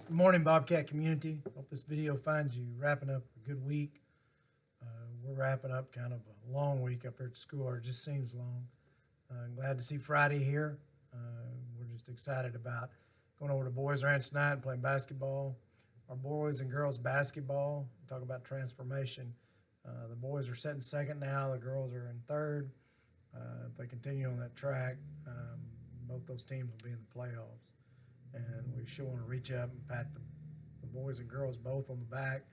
Good morning, Bobcat community. Hope this video finds you wrapping up a good week. We're wrapping up kind of a long week up here at school, or it just seems long. I'm glad to see Friday here. We're just excited about going over to Boys Ranch tonight and playing basketball. Our boys and girls basketball, talk about transformation. The boys are sitting second now, the girls are in third. If they continue on that track, both those teams will be in the playoffs. And we sure want to reach up and pat the boys and girls both on the back,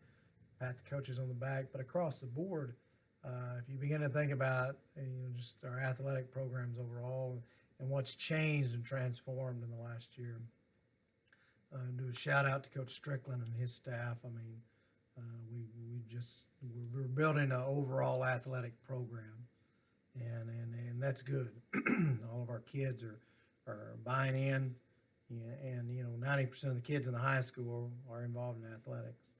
pat the coaches on the back. But across the board, if you begin to think about just our athletic programs overall and what's changed and transformed in the last year, do a shout out to Coach Strickland and his staff. I mean, we're building an overall athletic program, and that's good. All of our kids are buying in. Yeah, and 90% of the kids in the high school are involved in athletics,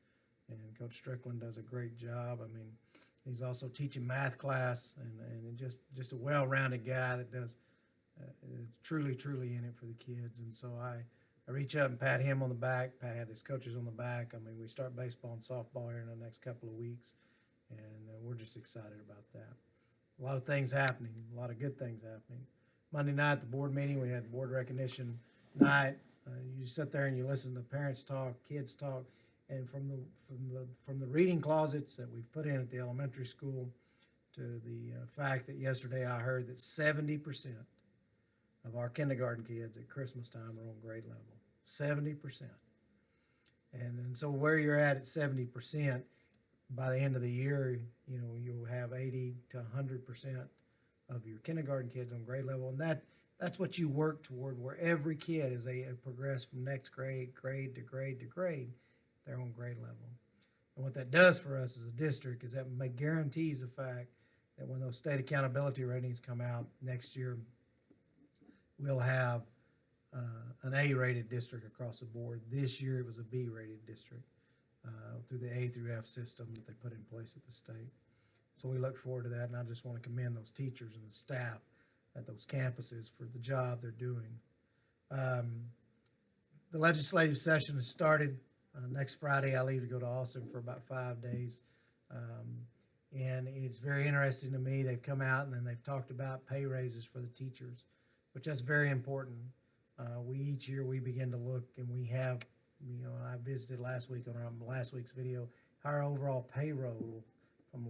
and Coach Strickland does a great job. I mean, he's also teaching math class, and just a well-rounded guy that does truly in it for the kids. And so I reach up and pat him on the back, pat his coaches on the back. I mean, we start baseball and softball here in the next couple of weeks, and we're just excited about that. A lot of things happening, a lot of good things happening. Monday night at the board meeting, we had board recognition night. You sit there and you listen to parents talk, kids talk, and from the reading closets that we've put in at the elementary school to the fact that yesterday I heard that 70% of our kindergarten kids at Christmas time are on grade level. 70%. And so where you're at 70%, by the end of the year, you'll have 80 to 100% of your kindergarten kids on grade level, and that's what you work toward, where every kid, as they progress from next grade to grade, they're on grade level. And what that does for us as a district is that guarantees the fact that when those state accountability ratings come out next year, we'll have an A-rated district across the board. This year it was a B-rated district through the A through F system that they put in place at the state. So we look forward to that, and I just want to commend those teachers and the staff at those campuses for the job they're doing. The legislative session has started. Next Friday, I leave to go to Austin for about 5 days. And it's very interesting to me. They've come out and then they've talked about pay raises for the teachers, which is very important. Each year we begin to look, and we have, I visited last week on our last week's video, our overall payroll from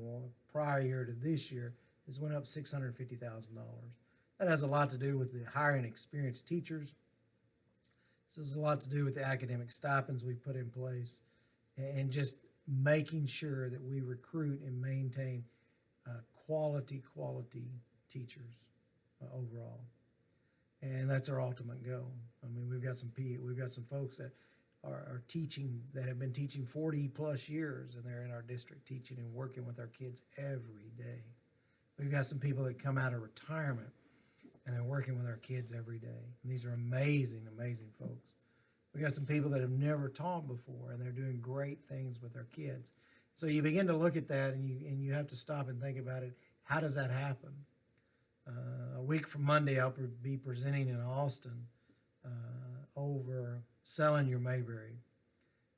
prior year to this year has went up $650,000. That has a lot to do with the hiring experienced teachers. This has a lot to do with the academic stipends we put in place, and just making sure that we recruit and maintain quality teachers overall. And that's our ultimate goal. I mean, we've got some folks that are teaching, that have been teaching 40 plus years, and they're in our district teaching and working with our kids every day. We've got some people that come out of retirement and they're working with our kids every day. And these are amazing folks. We got some people that have never taught before, and they're doing great things with our kids. So you begin to look at that, and you have to stop and think about it. How does that happen? A week from Monday, I'll be presenting in Austin over selling your Mayberry.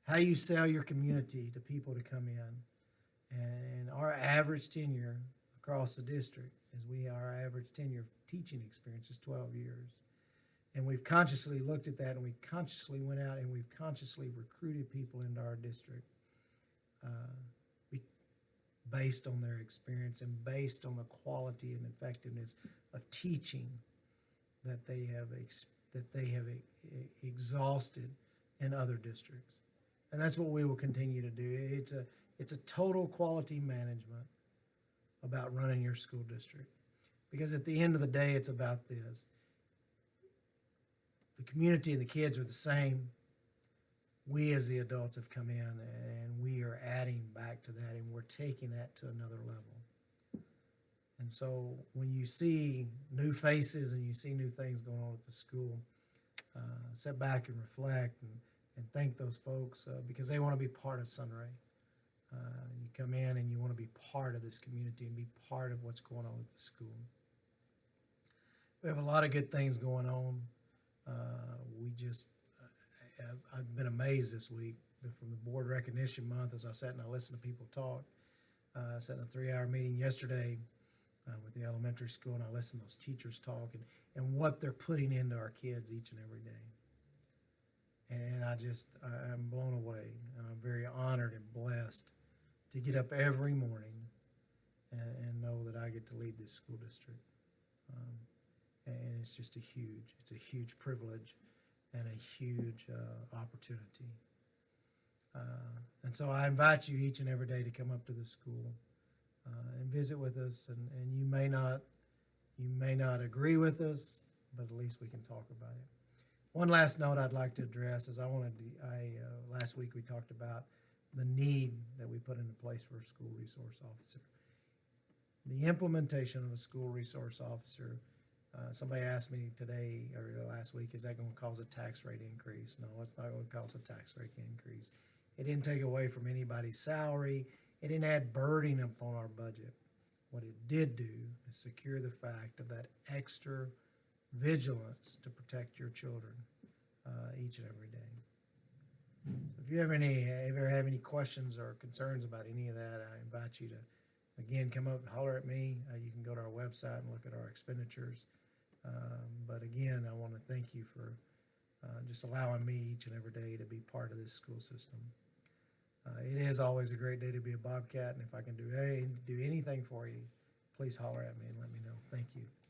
How you sell your community to people to come in. And our average tenure across the district our average tenure of teaching experience is 12 years. And we've consciously looked at that, and we consciously went out and we've consciously recruited people into our district based on their experience and based on the quality and effectiveness of teaching that they have exhausted in other districts. And that's what we will continue to do. It's a total quality management about running your school district. Because at the end of the day, it's about this. The community and the kids are the same. We as the adults have come in, and we are adding back to that, and we're taking that to another level. And so when you see new faces and you see new things going on at the school, sit back and reflect and thank those folks because they want to be part of Sunray. You come in and you want to be part of this community and be part of what's going on at the school. We have a lot of good things going on. We just I've been amazed this week from the board recognition month as I sat and I listened to people talk. I sat in a 3-hour meeting yesterday with the elementary school, and I listened to those teachers talk and what they're putting into our kids each and every day. And I'm blown away, and I'm very honored and blessed to get up every morning and know that I get to lead this school district. And it's just it's a huge privilege and a huge opportunity. And so I invite you each and every day to come up to the school and visit with us. And you may not agree with us, but at least we can talk about it. One last note I'd like to address is last week we talked about the need that we put into place for a school resource officer. The implementation of a school resource officer, somebody asked me today or last week, is that going to cause a tax rate increase? No, it's not going to cause a tax rate increase. It didn't take away from anybody's salary. It didn't add burden upon our budget. What it did do is secure the fact of that extra vigilance to protect your children each and every day. So if you ever have any questions or concerns about any of that, I invite you to, again, come up and holler at me. You can go to our website and look at our expenditures. But again, I want to thank you for just allowing me each and every day to be part of this school system. It is always a great day to be a Bobcat, and if I can do anything for you, please holler at me and let me know. Thank you.